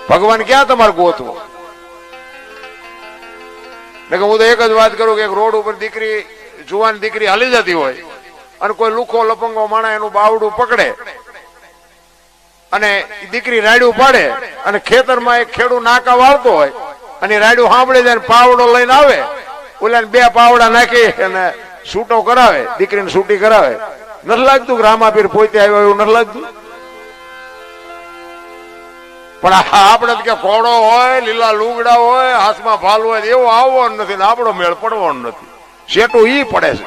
ભગવાન ક્યાં તમારે ગોતવો? હું તો એક જ વાત કરું કે એક રોડ ઉપર દીકરી, જુવાન દીકરી હાલી જતી હોય અને કોઈ લુખો લપંગો માણા એનું બાવડું પકડે અને દીકરી રાડ્યું પાડે અને ખેતરમાં એક ખેડૂત નાકા વાળતો હોય અને રાડ્યું સાંભળી જાય પાવડો લઈને આવે, ઓલા બે પાવડા નાખી અને છૂટો કરાવે, દીકરીને છૂટી કરાવે. નથી લાગતું કે રામાપીર પોતે આવ્યો એવું નથી લાગતું? પણ આપણે કે ઘોડો હોય, લીલા લુગડા હોય, હાથમાં ભાલ હોય એવો આવવાનો નથી ને આપણો મેળ પડવાનો નથી. શેટું ઈ પડે છે.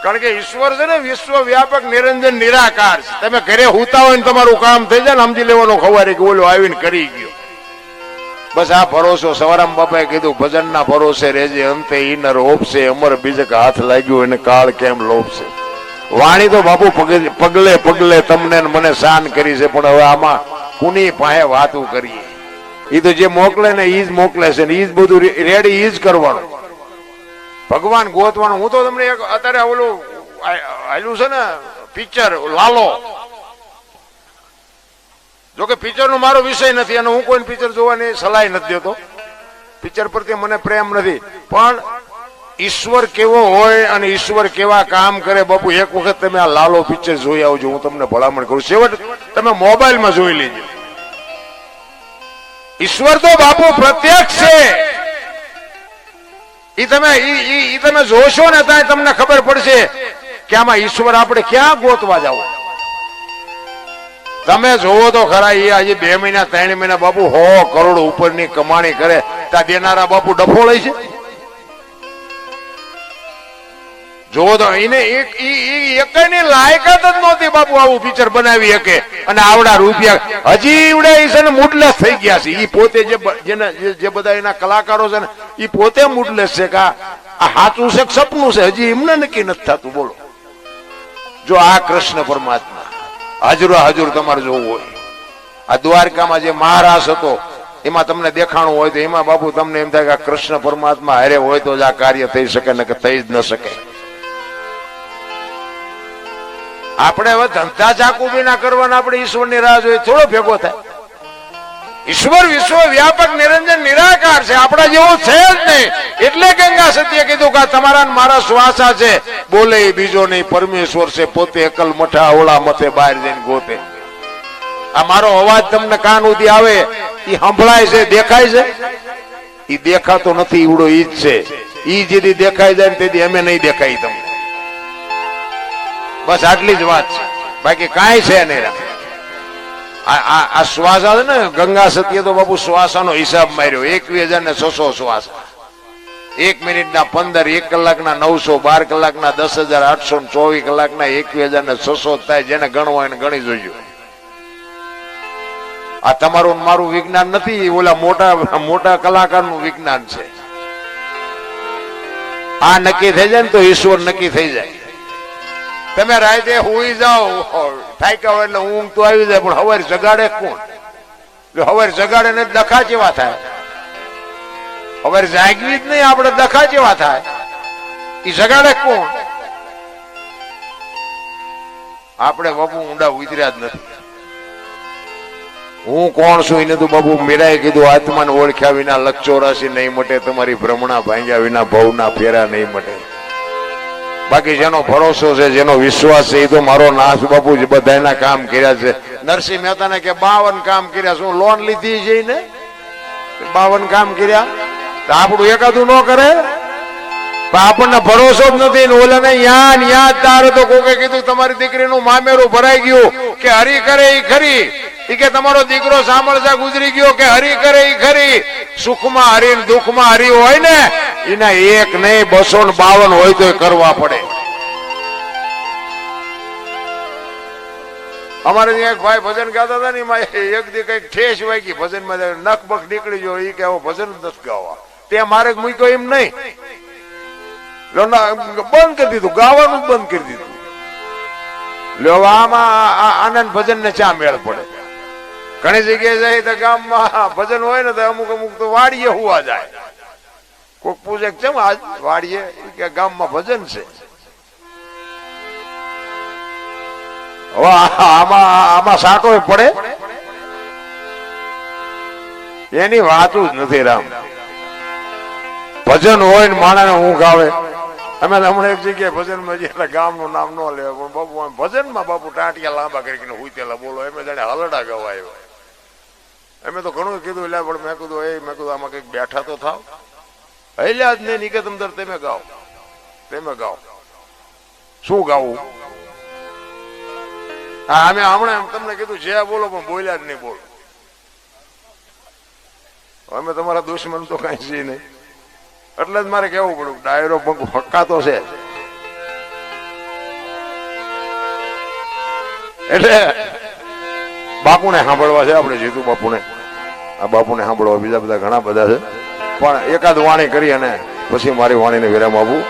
કારણ કે ઈશ્વર છે ને વિશ્વ વ્યાપક નિરંજન નિરાકાર છે. તમે ઘરે હુતા હોય ને તમારું કામ થઈ જાય ને સમજી લેવાનું ખવારે કે ઓલો આવીને કરી ગયો. બસ આ ભરોસો સવારામ બાપાએ કીધું ભજનના ભરોસે રેજે અંતે ઈનર હોપશે અમર બીજક હાથ લાગ્યું એને કાળ કેમ લોપશે. વાણી તો બાપુ પગલે પગલે તમને મને શાન કરી છે, પણ હવે આમાં કુની પાસે વાતું કરીએ? એ તો જે મોકલે ને ઈ જ મોકલે છે ને ઈ જ બધું રેડી ઈ જ કરવાનું. ભગવાન ગોતવાનું. હું તો તમને એક અત્યારે ઓલું આયલું છે ને પિક્ચર લાલો, જોકે પિક્ચર નો મારો વિષય નથી અને હું કોઈ પિક્ચર જોવાની સલાહ નથી દેતો. પિક્ચર પ્રત્યે મને પ્રેમ નથી, પણ ઈશ્વર કેવો હોય અને ઈશ્વર કેવા કામ કરે બાપુ એક વખત તમે આ લાલો પિક્ચર જોઈ આવજો. હું તમને ભલામણ કરું. છેવટ તમે મોબાઈલમાં જોઈ લેજો. ઈશ્વર તો બાપુ પ્રત્યક્ષ છે. ઈ તમે જોશો ને ત્યાં તમને ખબર પડશે કે આમાં ઈશ્વર આપણે ક્યાં ગોતવા જાવ. તમે જોવો તો ખરા, એ આજે 2 મહિના 3 મહિના બાપુ 100 કરોડ ઉપરની કમાણી કરે ત્યાં દેનારા બાપુ ડફો લે છે. જોવો તો એને એકની લાયકાત જ નહોતી બાપુ આવું પિક્ચર બનાવી શકે અને આવડા રૂપિયા હજી એવડે છે ને મૂડલેસ થઈ ગયા છે. એ પોતે જે બધા એના કલાકારો છે ને એ પોતે મૂડલેસ છે કે આ સાચું છે કે સપનું છે હજી એમને નક્કી નથી થતું. બોલો, જો આ કૃષ્ણ પરમાત્મા હાજરો હાજર તમારે જોવું હોય, આ દ્વારકામાં જે મહારાજ હતો એમાં તમને દેખાણું હોય તો એમાં બાપુ તમને એમ થાય કે કૃષ્ણ પરમાત્મા હારે હોય તો જ આ કાર્ય થઈ શકે ને કે થઈ જ ન શકે. આપણે હવે ધંધા ચાકુ બી ના કરવાના, આપણે ઈશ્વરની રાહ જોઈએ થોડો ભેગો થાય. ઈશ્વર વિશ્વ વ્યાપક નિરંજન નિરાકાર છે, આપણા જેવો છે જ નહીં. એટલે ગંગા સતીએ કીધું કે તમારા મારા શ્વાસા છે, બોલે બીજો નહીં, પરમેશ્વર છે પોતે એકલ મઠા ઓળા મથે બહાર જઈને ગોતે. આ મારો અવાજ તમને કાન સુધી આવે, એ સંભળાય છે, દેખાય છે? એ દેખાતો નથી, ઈવડો ઈ જ છે. ઈ જેથી દેખાઈ જાય ને તેથી અમે નહીં દેખાય તમને. બસ આટલી જ વાત છે, બાકી કાંઈ છે નહીં. આ શ્વાસ છે ને, ગંગા સતીએ તો બાપુ શ્વાસાનો હિસાબ માર્યો. 21,600 શ્વાસ, 1 મિનિટના 15, 1 કલાકના 900, 12 કલાકના 10,800, 24 કલાકના 21,600 થાય. જેને ગણવા એને ગણી જોજો. આ તમારું મારું વિજ્ઞાન નથી, ઓલા મોટા કલાકારનું વિજ્ઞાન છે. આ નક્કી થઈ જાય ને તો ઈશ્વર નક્કી થઈ જાય. તમે રાતે હુઈ જાઓ, થાક્યા હોય એટલે ઊંઘ તો આવી જાય, પણ હવારે જગાડે કોણ? હવારે જગાડે ને ડખા જેવા થાય. હવારે જાગવી જ નહીં, આપણે ડખા જેવા થાય. એ જગાડે કોણ? આપણે બાપુ ઊંડા ઉતર્યા જ નથી. હું કોણ છું એને તો બાપુ મીરાએ કીધું, આત્માને ઓળખ્યા વિના લક્ષ 84 નહીં મટે, તમારી ભ્રમણા ભાંગ્યા વિના ભવના ફેરા નહીં મટે. બાકી જેનો ભરોસો છે, જેનો વિશ્વાસ છે, એ તો મારો નાથ બાપુ જ બધાના કામ કર્યા છે. નરસિંહ મહેતાને કે 52 કામ કર્યા. શું લોન લીધી છે ને? 52 કામ કર્યા. તો આપણું એકાદું ન કરે? આપણને ભરોસો જ નથી. ઓલાને યાદ તારે તો કોકે કીધું તમારી દીકરીનું મામેરું ભરાઈ ગયું કે હરી કરે એ ખરી. એ કે તમારો દીકરો સાંભળતા ગુજરી ગયો કે હરી કરે એ ખરી. સુખમાં હરી દુઃખમાં હરી હોય ને એના 1 નહીં 252 હોય તો કરવા પડે. અમારે ત્યાં એક ભાઈ ભજન ગાતા હતા ને, એમાં એક દી કઈક ઠેસ વાગી ભજનમાં, નખ બખ નીકળી ગયો. એ કે ભજન નથી ગાવા. તે મારે મૂક્યો એમ નહીં, બંધ કરી દીધું, ગાવાનું બંધ કરી દીધું. લો આમાં આનંદ ભજન ને ચા મેળ પડે. ઘણી જગ્યાએ જાય તો ગામમાં ભજન હોય ને તો અમુક તો વાડીએ હુવા જાય. કોક પૂછે કેમ આજ વાડીએ? કે ગામમાં ભજન છે. હવે આમાં સાટો પડે. એની વાતું જ નથી રામ. ભજન હોય ને માણસને ઊંઘ આવે. અમે હમણાં એક જગ્યાએ ભજનમાં જઈએ એટલે ગામનું નામ ન લે પણ બાપુ ભજનમાં બાપુ ટાંટિયા લાંબા કરીને હુઈતેલા બોલો એમ જાણે હલડા ગવાય. અમે તો ઘણું કીધું એટલે પણ મેં કીધું આમાં કઈક બેઠા તો થાવ. હૈલ્યા જ નહીં નિકેતમ દર તમે ગાઓ શું ગાવું. હા અમે હમણાં તમને કીધું જે બોલો પણ બોલ્યા જ નહીં બોલો. અમે તમારા દુશ્મન તો કઈ છે નહીં એટલે જ મારે કેવું પડ્યું ડાયરો ફક્કાતો છે. એટલે બાપુને સાંભળવા છે આપણે જીતુ બાપુને. આ બાપુને સાંભળવા બીજા બધા ઘણા બધા છે પણ એકાદ વાણી કરી અને પછી મારી વાણીને વિરામ આપું.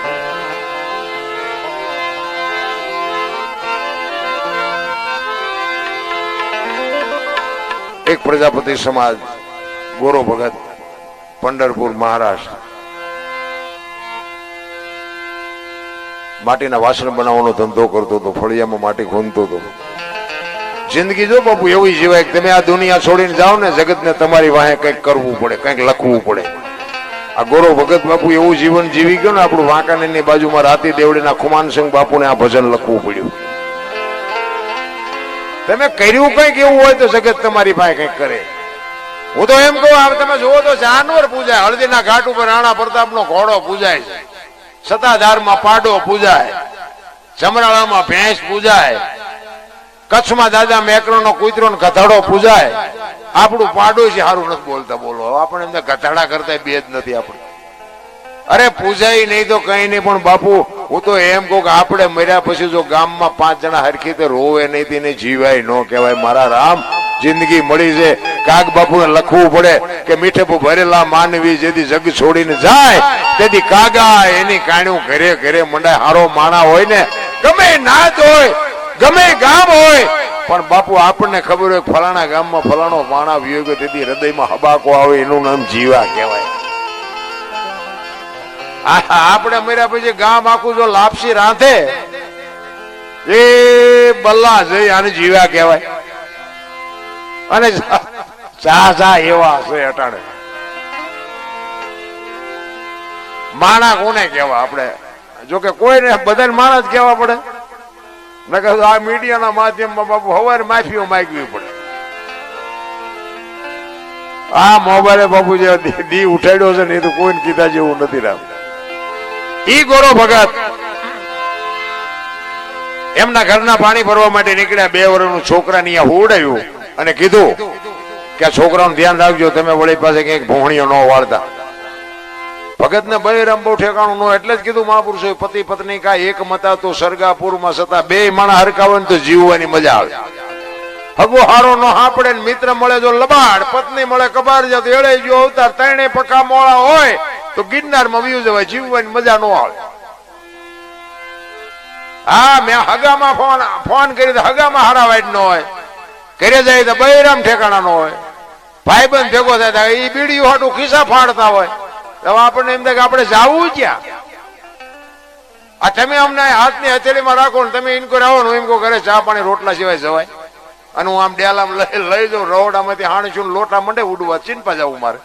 એક પ્રજાપતિ સમાજ ગોરો ભગત પંઢરપુર મહારાષ્ટ્ર માટીના વાસણ બનાવવાનો ધંધો કરતો હતો. ફળિયામાં માટી ખૂંદતો હતો. જિંદગી જો બાપુ એવી જીવાય કે તમે આ દુનિયા છોડીને જાઓ ને જગતને તમારી વાહે કંઈક કરવું પડે, કંઈક લખવું પડે. આ ગોરો ભગત બાપુ એવું જીવન જીવી ગયો ને આપણું વાંકાનેરની બાજુમાં રાતી દેવડીના ખુમાનસિંહ બાપુને આ ભજન લખવું પડ્યું. તમે કર્યું કંઈક એવું હોય તો જગત તમારી પાસે કંઈક કરે. હું તો એમ કહું તમે જુઓ તો જાનવર પૂજાય. હળદીના ઘાટ ઉપર રાણા પ્રતાપનો ઘોડો પૂજાય છે. સતાધારમાં પાડો પૂજાય. જમરાળામાં ભેંસ પૂજાય. કચ્છમાં દાદા મેકરણનો કૂતરો ને ગધાડો પૂજાય. આપણું પાડોશી સારું નથી બોલતા બોલો. આપણે એમને ગધાડા કરતા બે જ નથી આપણે. અરે પૂજાય નહીં તો કઈ નહીં પણ બાપુ હું તો એમ કહું કે આપણે મર્યા પછી જો ગામમાં 5 જણા હરખી તે રોવે નહીં તેને જીવાય ન કહેવાય. મારા રામ જિંદગી મળી છે કાગ બાપુને લખવું પડે કે મીઠે ભરેલા માનવી જેથી જગ છોડીને જાય તેથી કાગા એની કાણ્યું ઘરે ઘરે મંડાય. હારો માણા હોય ને ગમે નાત હોય ગમે ગામ હોય પણ બાપુ આપણને ખબર હોય ફલાણા ગામમાં ફલાણો માણા વિયોગ તેથી હૃદયમાં હબાકો આવે એનું નામ જીવા કહેવાય. આપણે મર્યા પછી ગામ આખું જો લાપસી રાંધે એ બલ્લા જઈ આને જીવા કહેવાય. અને ચા એવા છે અટાણે માણા કોને કેવા આપણે. જોકે કોઈને બધાને માણા જ કેવા પડે. આ મીડિયાના માધ્યમમાં બાપુ હવારે માફીઓ માંગવી પડે. આ મોબાઈલે બાપુ જે દી ઉઠાડ્યો છે ને એ તો કોઈને કીધા જેવું નથી રામ. ઈ ગોરો ભગત એમના ઘરના પાણી ભરવા માટે નીકળ્યા. 2 વર્ષનું છોકરાને અહીંયા હોવડાવ્યું અને કીધું કે આ છોકરાનું ધ્યાન રાખજો તમે વળી પાસે ક્યાંક ભોણિયો ન વાળતા. ભગત ને બહેરામ બહુ ઠેકાણું ન એટલે જ કીધું મહાપુરુષો પતિ પત્ની કા એક મતા તો સરગાપુરમાં સતા 2 માણા હરકાવે ને તો જીવવાની મજા આવે. હગો હારો નો હાપડે મિત્ર મળે જો લબાડ પત્ની મળે કબાડ જાત એળે જો અવતાર 3 પકા મોળા હોય તો ગિરનારમાં વ્યુ જવાય જીવવાની મજા ન આવે. હા મેં હગામાં ફોન કરી તો હગામાં હારાવાય ન હોય. ઘરે જાય તો બહેરામ ઠેકાણા ન હોય. ભાઈબંધ ભેગો થાય એ બીડીયું હાટું ખિસ્સા ફાડતા હોય. આપણને એમ થાય કે આપણે જાવું ક્યાં. આ તમે અમને હાથની હથેળીમાં રાખો ને તમે ઇન્કોર આવો ને એમ કહો ઘરે ચા પાણી રોટલા સિવાય જવાય. અને હું આમ ડેલામાં લઈ જાઉં રવડામાંથી હાણીશું લોટા મંડે ઉડવા ચીનપા જવું મારે.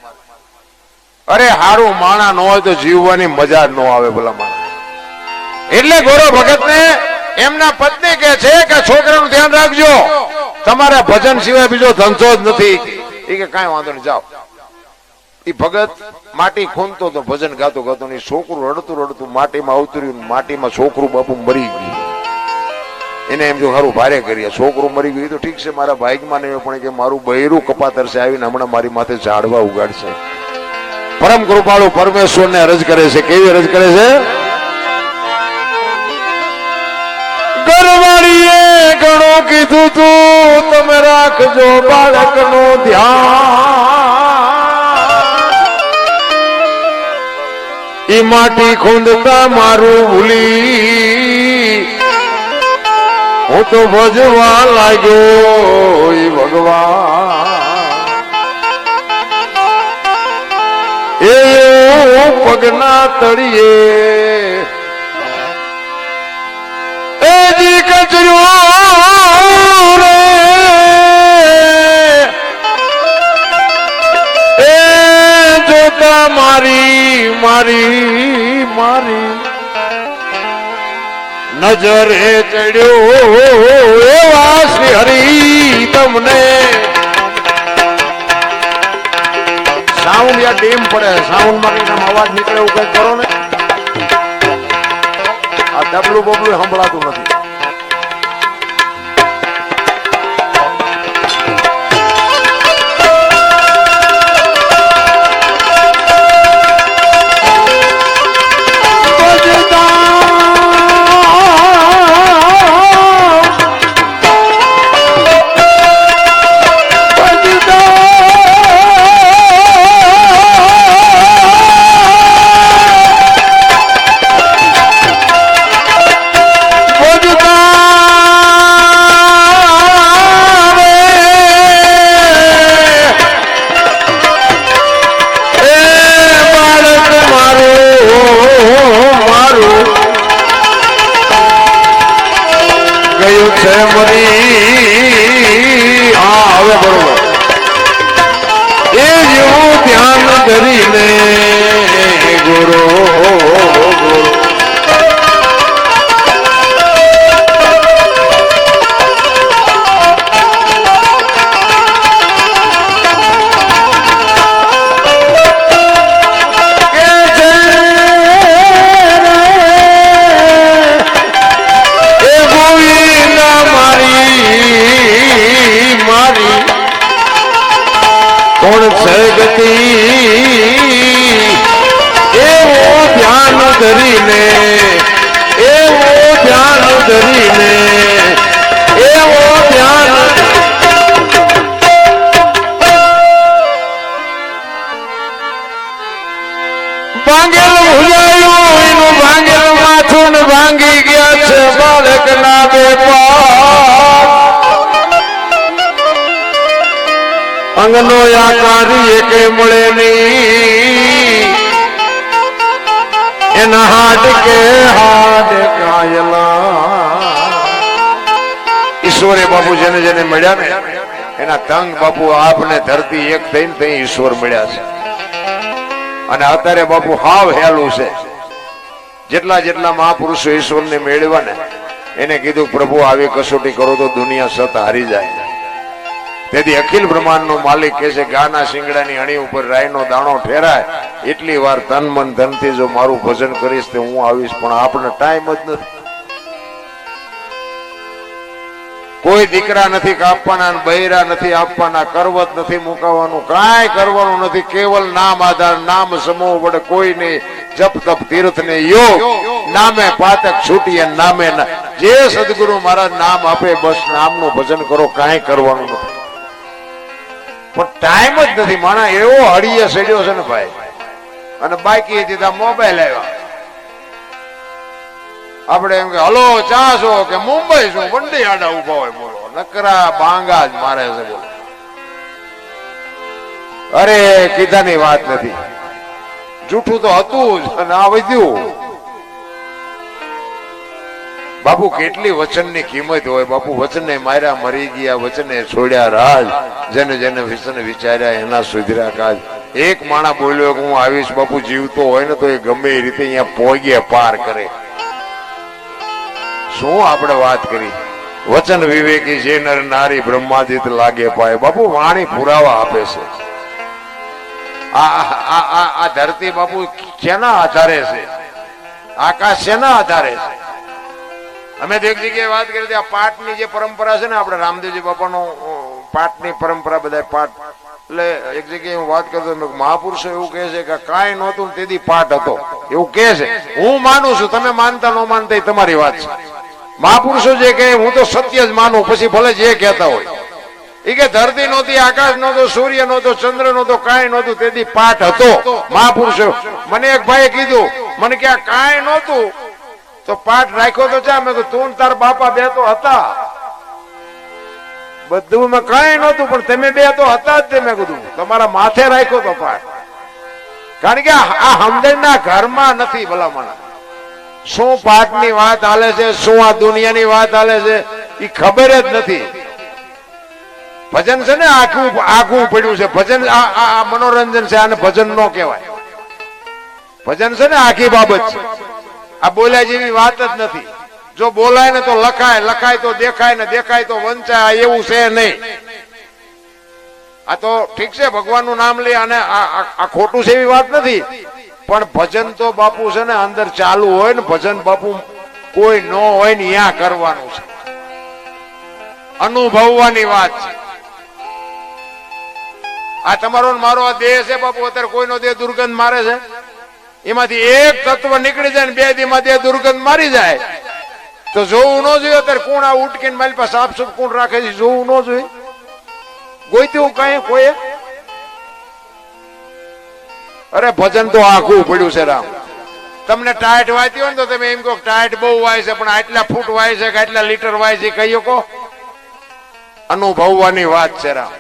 અરે હારું માણા ન હોય તો જીવવાની મજા ન આવે ભલા માણા. એટલે ગોરો ભગત ને એમના પત્ની કે છે કે છોકરાનું ધ્યાન રાખજો તમારા ભજન સિવાય બીજો ધંધો જ નથી. એ કે કાંઈ વાંધો નહીં જાઓ. એ ભગત માટી ખૂંદતો તો ભજન ગાતો ગાતો ને છોકરું રડતું માટીમાં અવતર્યું. માટીમાં છોકરું બાપુ મરી ગયું. એને એમ જો સારું ભારે કરીએ છોકરું મરી ગયું તો ઠીક છે મારા ભાઈમાં નહીં પણ કે મારું બૈરું કપાતરસે આવીને હમણાં મારી માથે ઝાડવા ઉગાડશે. પરમ કૃપાળુ પરમેશ્વરને અરજ કરે છે. કેવી અરજ કરે છે? ઘરવાળીએ ઘણું કીધું તું તમે રાખજો બાળકનું ધ્યાન. ઈ માટી ખૂંદતા મારું ભૂલી હું તો ભજવા લાગ્યો ઈ ભગવાન. એ પગના તળિયે એ જી કચરો રે એ મારી મારી મારી નજરે ચડ્યો એવા શ્રી હરી તમને સાઉન્ડ યા ડીમ પડે સાઉન્ડ માં અવાજ નીકળે એવું કઈ કરો ને આ ડબલું બબલું સંભળાતું નથી ભાંગી ગયા છે બાળક ના બે અંગનો આકારી એકે મળે નહીં એના હાડ કાયલા ઈશ્વરે બાપુ જેને જેને મળ્યા ને એના તંગ બાપુ આપને ધરતી એક થઈને ત્યાં ઈશ્વર મળ્યા છે અને અત્યારે બાપુ હાવ હેલું છે જેટલા જેટલા મહાપુરુષો ઈશ્વરને મેળવ્યા ને એને કીધું પ્રભુ આવી કસોટી કરો તો દુનિયા સત હારી જાય તેથી અખિલ બ્રહ્માંડ નો માલિક કહે છે ગાના શિંગડાની અણી ઉપર રાયનો દાણો ઠેરાય એટલી વાર તન મન ધનથી જો મારું ભજન કરીશ તો હું આવીશ પણ આપણે ટાઈમ જ નથી કોઈ દીકરા નથી કાપવાના બૈરા નથી આપવાના કરવત નથી મુકાવાનું કાંઈ કરવાનું નથી કેવલ નામ આધાર નામ સમૂહ વડે કોઈ નહીં જપ તપ તીર્થ ને યોગ નામે પાતક છૂટીએ નામે જે સદગુરુ મહારાજ નામ આપે બસ નામનું ભજન કરો કાંઈ કરવાનું નથી પણ ટાઈમ જ નથી માણા એવો હળીએ સડ્યો છે ને ભાઈ અને બાકી દીધા મોબાઈલ આવ્યા આપણે એમ કે હલો ચા છો કે મુંબઈ છું બંડી આડા ઉભા હોય બોલો નકરા બાંગા જ મારે છે બોલો અરે કીધાની વાત નથી જૂઠું તો હતું જ અને આ વધ્યું બાપુ કેટલી વચનની કિંમત હોય બાપુ વચને માર્યા મરી ગયા વચને છોડ્યા રાજ જેને જેને વિચન વિચાર્યા એના સુધર્યા કાજ એક માણા બોલ્યો કે હું આવીશ બાપુ જીવતો હોય ને તો એ ગમે એ રીતે અહીંયા પોગે પાર કરે શું આપણે વાત કરી વચન વિવેકી જે નર નારી બ્રહ્માદિત લાગે પાય બાપુ વાણી પુરાવા આપે છે આ ધરતી બાપુ શેના આધારે છે આકાશ શેના આધારે છે અમે તો એક જગ્યાએ વાત કરી હતી આ પાઠની જે પરંપરા છે ને આપણે રામદેવજી બાપાનો પાઠની પરંપરા બધા પાઠ એટલે એક જગ્યાએ હું વાત કરતો મહાપુરુષો એવું કહે છે કે કાંઈ નહોતું તેથી પાઠ હતો એવું કહે છે હું માનું છું તમે માનતા ન માનતા તમારી વાત છે મહાપુરુષો જે કહે હું તો સત્ય જ માનું પછી ભલે જે કહેતા હોય એ કે ધરતી નહોતી આકાશ નહોતો સૂર્ય નહોતો ચંદ્ર નહોતો કાંઈ નહોતું તેથી પાઠ હતો મહાપુરુષો મને એક ભાઈએ કીધું મને કે આ કાંઈ નહોતું તો પાઠ રાખ્યો તો ચા મેં તું તાર બાપા બે તો હતા બધું મેં કાંઈ નહોતું પણ તમે બે તો હતા જ મેં કીધું તમારા માથે રાખ્યો તો પાઠ કારણ કે આ સમજણના ઘરમાં નથી ભલામણ શું પાઠની વાત હાલે છે શું આ દુનિયાની વાત હાલે છે એ ખબર જ નથી ભજન છે ને આખું આખું પડ્યું છે ભજન આ મનોરંજન છે આને ભજન ન કહેવાય ભજન છે ને આખી બાબત છે. આ બોલ્યા જેવી વાત જ નથી. જો બોલાય ને તો લખાય, લખાય તો દેખાય, ને દેખાય તો વંચાય, એવું છે નહીં. આ તો ઠીક છે, ભગવાનનું નામ લે અને આ ખોટું છે એવી વાત નથી, પણ ભજન તો બાપુ છે ને અંદર ચાલુ હોય ને, ભજન બાપુ કોઈ ન હોય ને ત્યાં કરવાનું છે, અનુભવવાની વાત છે. આ તમારો મારો આ દેહ છે બાપુ, અત્યારે કોઈનો દેહ દુર્ગંધ મારે છે, એમાંથી એક તત્વ નીકળી જાય ને 2 દીમાં દેહ દુર્ગંધ મારી જાય તો જોવું ન જોઈએ. અત્યારે કોણ આ ઉટકીને મારી પાસે સાફ સુફ કોણ રાખે છે, જોવું ન જોઈએ. ગોઈતું કઈ કોઈ? અરે ભજન તો આખું પડ્યું છે રામ. તમને ટાઈટ વાંચી હોય ને તો તમે એમ કહો ટાઈટ બહુ વાય છે, પણ આટલા ફૂટ વાય છે કે આટલા લીટર વાય છે કહી શકો? અનુભવવાની વાત છે રામ.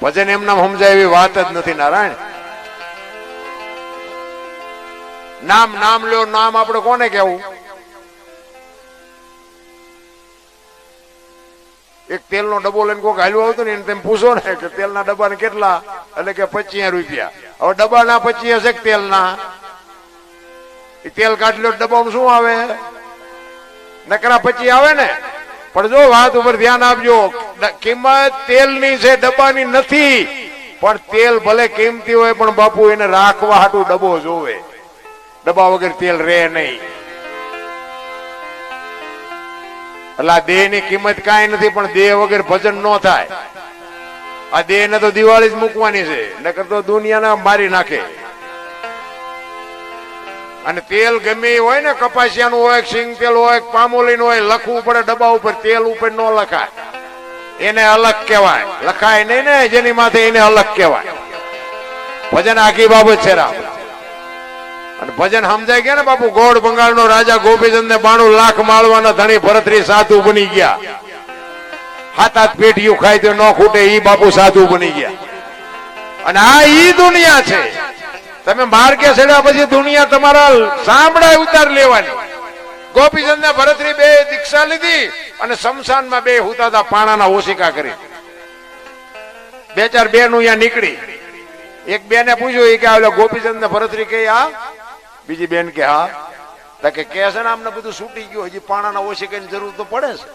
ભજન એમના સમજાય એવી વાત જ નથી નારાયણ. નામ નામ લ્યો, નામ આપણે કોને કેવું? એક તેલનો ડબ્બો લઈને કોઈક હાલ્યું આવતું ને એને તેમ પૂછો ને કે તેલના ડબ્બાને કેટલા, એટલે કે 25 રૂપિયા. હવે ડબ્બાના 25 હશે કે તેલના? એ તેલ કાઢલો ડબ્બામાં શું આવે? નકરા 25 આવે ને. પણ જો વાત ઉપર ધ્યાન આપજો, કિંમત તેલની છે, ડબ્બાની નથી. પણ તેલ ભલે કિંમતી હોય પણ બાપુ એને રાખવા હાટું ડબ્બો જોવે. ડબ્બા વગર તેલ રહે નહીં. એટલે દેહ ની કિંમત કઈ નથી, પણ દેહ વગર ભજન ન થાય. આ દેહ ને તો દિવાળી જ મૂકવાની છે, નકર તો દુનિયાના મારી નાખે. અને તેલ ગમે હોય ને, કપાસિયાનું હોય, સિંગ તેલ હોય, પામોલીનું હોય, લખવું પડે ડબ્બા ઉપર. તેલ ઉપર ન લખાય, એને અલગ કહેવાય. લખાય નહીં ને જેની માથે, એને અલગ કહેવાય. ભજન આખી બાબત છે રામ. અને ભજન સમજાય ગયા ને બાપુ. ગોળ બંગાળ નો રાજા ગોપીચંદ ને 92 લાખ માળવાના ધણી ભરતરી સાધુ બની ગયા. 7 પેટીયું ખાય તો ન ખૂટે, ઈ બાપુ સાધુ બની ગયા. અને આ ઈ દુનિયા છે. તમે માર્ગે ચડ્યા પછી દુનિયા તમારા સાંભળા ઉતાર લેવાની. ગોપીચંદ ને ભરતરી 2 દીક્ષા લીધી અને શમશાનમાં 2 હુતા હતા, પાણાના ઓશિકા કરી. 2-4 બેનું અહીંયા નીકળી. એક બેને પૂછ્યું, એ કે ગોપીચંદ ને ભરતરી કે આ? બીજી બેન કે હા. કે છે ને આમને બધું છૂટી ગયું, હજી પાણાના ઓશિકાની જરૂર તો પડે છે.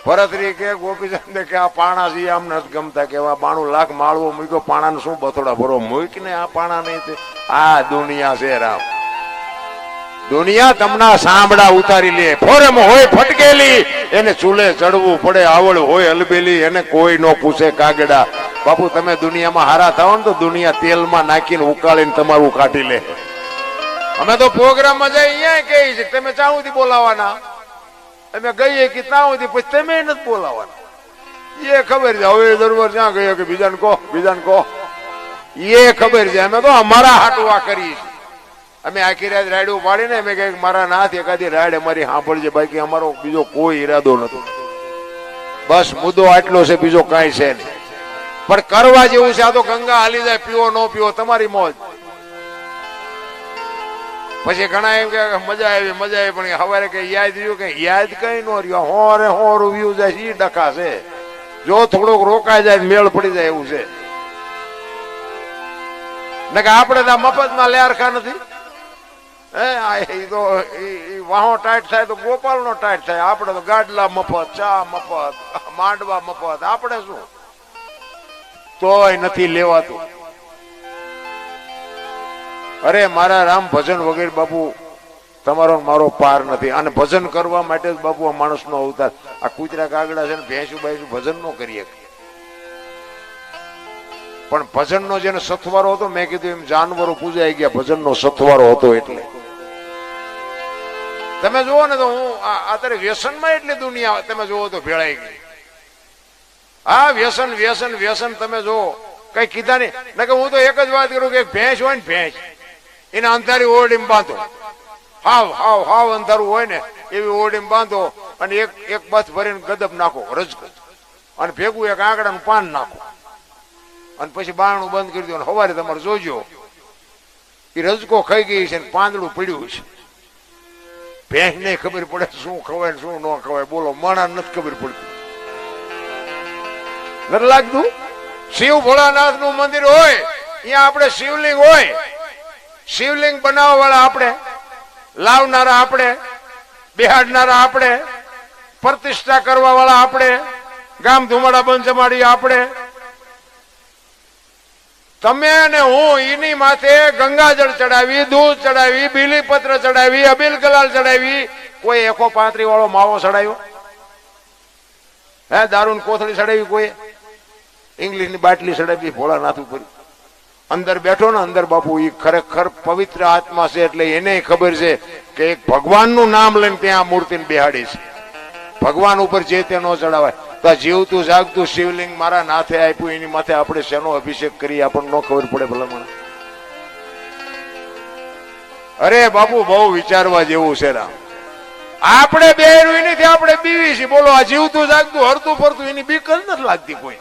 ભરતરી કે ગોપીચંદ કે આ પાણા છે આમને નથી ગમતા, કે 92 લાખ માળવો મૂક્યો, પાણાને શું બથોડા ભરો મૂકીને આ પાણા નહીં. આ દુનિયા છે રામ. દુનિયા તમને સાંભળા ઉતારી લે. ફોરમ હોય ફટકેલી, એને ચૂલે ચડવું પડે. આવડ હોય અલબેલી, એને કોઈ નો પૂછે કાગડા. બાપુ તમે દુનિયામાં હારા થાવ ને તો દુનિયા તેલમાં નાખીને ઉકાળીને તમારું કાઢી લે. અમે તો પ્રોગ્રામમાં જઈ અહીંયા કહી છે તમે ચાહું થી બોલાવાના, અમે ગઈએ કે ત્યાં સુધી, પછી તમે નથી બોલાવાના. એ ખબર છે. હવે દરબાર ક્યાં ગયો કે બીજાને કહો, બીજાને કહો, એ ખબર છે. અમે તો અમારા હાટું આ કરીએ છીએ. અમે આખી રાત રાયડું પાડીને અમે કહીએ મારા નાથ એકાદી રાયડ અમારી સાંભળજે, બાકી અમારો બીજો કોઈ ઈરાદો નથી. બસ મુદ્દો આટલો છે, બીજો કાંઈ છે નહીં. પણ કરવા જેવું છે. આ તો ગંગા હાલી જાય, પીવો ન પીવો તમારી મોજ. પછી ઘણા એમ કે મજા આવી, મજા આવી, પણ સવારે કઈ યાદ રહ્યું કે યાદ કઈ ન રહ્યું. હોરે હોર વ્યુ જાય, ઈ ડખા છે. જો થોડોક રોકાઈ જાય મેળ પડી જાય એવું છે. ને કે આપણે તો મફતમાં લેરખા નથી. તો વાહો ટાઈટ થાય તો ગોપાલ નો ટાઈટ થાય. આપણે તો ગાડલા મફત, ચા મફત, માંડવા મફત. આપણે શું તોય નથી લેવાતું. અરે મારા રામ, ભજન વગેરે બાપુ તમારો મારો પાર નથી. અને ભજન કરવા માટે જ બાપુ આ માણસ નો અવતાર. આ કૂતરા કાગડા છે ને ભેંસું બાઈસું ભજન નો કરીએ, પણ ભજન નો જેને સથવારો હતો, મેં કીધું એમ જાનવરો પૂજાઈ ગયા, ભજન નો સથવારો હતો. એટલે તમે જુઓ ને તો હું અત્યારે વ્યસનમાં એટલી દુનિયા તમે જુઓ તો ભેળાઈ ગઈ. હા વ્યસન વ્યસન વ્યસન. તમે જુઓ કઈ કીધા નહીં. કે હું તો એક જ વાત કરું કે ભેંસ હોય ને, ભેંસ એને અંધારી ઓરડીમાં બાંધો. હાવ હાવ હાવ અંધારું હોય ને એવી ઓરડીમાં બાંધો, અને એક બસ ભરીને ગદબ નાખો, રજકો, અને ભેગું એક આંકડાનું પાન નાખો, અને પછી બારણું બંધ કરી દો. સવારે તમારે જોજો એ રજકો ખાઈ ગઈ છે ને પાંદડું પડ્યું છે. ભેંસ ને ખબર પડે શું ખવાય શું ન ખવાય. બોલો, માણા નથી ખબર પડતી. નથી લાગતું? શિવ ભોળાનાથ નું મંદિર હોય અહીંયા આપણે શિવલિંગ હોય, શિવલિંગ બનાવવા વાળા આપણે, લાવનારા આપણે, બેહાડનારા આપણે, પ્રતિષ્ઠા કરવા વાળા આપણે, ગામ ધુમાડા બંધ જમાડી આપણે. તમે અને હું એની માથે ગંગાજળ ચડાવી, દૂધ ચડાવી, બીલીપત્ર ચડાવી, અબીલ ગલાલ ચડાવી. કોઈ 135 વાળો માવો ચડાવ્યો? હે, દારૂ કોથળી ચડાવી? કોઈ ઇંગ્લિશ ની બાટલી ચડાવી ભોળાનાથ ઉપર? અંદર બેઠો ને અંદર બાપુ, એ ખરેખર પવિત્ર આત્મા છે. એટલે એને ખબર છે કે એક ભગવાનનું નામ લઈને ત્યાં મૂર્તિને બેહાડી છે. ભગવાન ઉપર જે તે ન ચડાવાય. તો જીવતું જાગતું શિવલિંગ મારા નાથે આપ્યું, એની માથે આપણે શેનો અભિષેક કરીએ આપણને ન ખબર પડે ભલામણ. અરે બાપુ, બહુ વિચારવા જેવું છે રામ. આપણે બે નથી, આપણે બીવી છીએ. બોલો, આ જીવતું જાગતું હરતું ફરતું એની બીક જ નથી લાગતી કોઈ.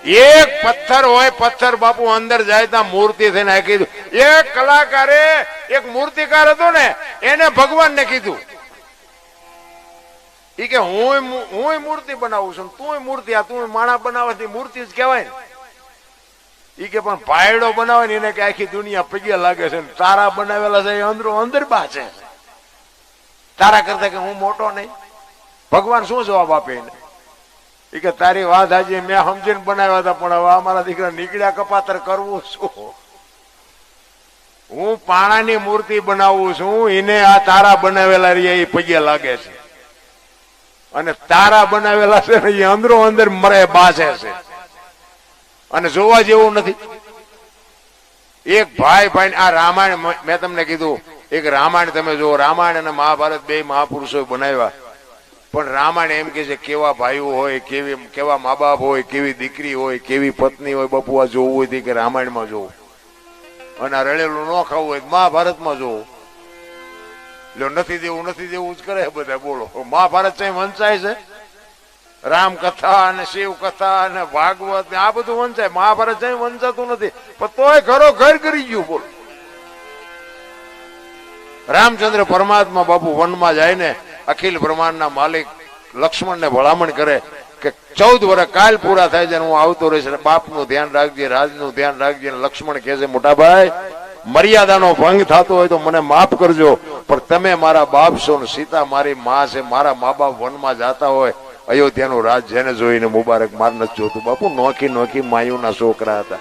એક પથ્થર હોય, પથ્થર બાપુ અંદર જાય ત્યાં મૂર્તિ થઈને કીધું. એક કલાકારે, એક મૂર્તિકાર હતો ને, એને ભગવાનને કીધું ઈ કે હું મૂર્તિ બનાવું છું, તું મૂર્તિ, આ તું માણા બનાવવાથી મૂર્તિ જ કહેવાય ને. ઈ કે પણ ભાયડો બનાવે ને એને કે આખી દુનિયા પગે લાગે છે, તારા બનાવેલા છે અંદરો અંદર બા છે, તારા કરતા કે હું મોટો નહીં. ભગવાન શું જવાબ આપે એને? ઈ કે તારી વાત આજે મેં સમજીને બનાવ્યા હતા, પણ હવે અમારા દીકરા નીકળ્યા કપાતર કરવું શું? હું પાણાની મૂર્તિ બનાવું છું, એને આ તારા બનાવેલા રહ્યા એ પગે લાગે છે, અને તારા બનાવેલા છે ને એ અંદરો અંદર મરે બાસે છે, અને જોવા જેવું નથી. એક ભાઈ ભાઈ આ રામાયણ મેં તમને કીધું, એક રામાયણ તમે જો, રામાયણ અને મહાભારત બે મહાપુરુષો બનાવ્યા, પણ રામાયણ એમ કે છે કેવા ભાઈઓ હોય, કેવા મા બાપ હોય, કેવી દીકરી હોય, કેવી પત્ની હોય. બાપુ, આ જોવું હોય કે રામાયણમાં જોવું, અને આ રળેલું ન ખાવું હોય મહાભારતમાં જોવું. નથી દેવું નથી દેવું જ કરે બધા. બોલો, મહાભારત છે વંચાય છે, રામ કથા અને શિવ કથા અને ભાગવત આ બધું વંચાય. મહાભારત છે વંચાતું નથી, પણ તોય ઘરો ઘર કરી ગયું. બોલો, રામચંદ્ર પરમાત્મા બાપુ વનમાં જાય ને, અખિલ બ્રહ્માંડના માલિક લક્ષ્મણને ભલામણ કરે કે 14 વર્ષ કાલ પૂરા થાય છે, હું આવતો રહીશ, બાપનું ધ્યાન રાખજે, રાજનું ધ્યાન રાખજે. લક્ષ્મણ કહે છે, મોટા ભાઈ, મર્યાદાનો ભંગ થતો હોય તો મને માફ કરજો, પણ તમે મારા બાપ છો ને સીતા મારી માં છે, મારા મા બાપ વનમાં જતા હોય, અયોધ્યાનું રાજ જેને જોઈને મુબારક માર નથી જોતું. બાપુ, નોખી નોખી માયુના છોકરા હતા.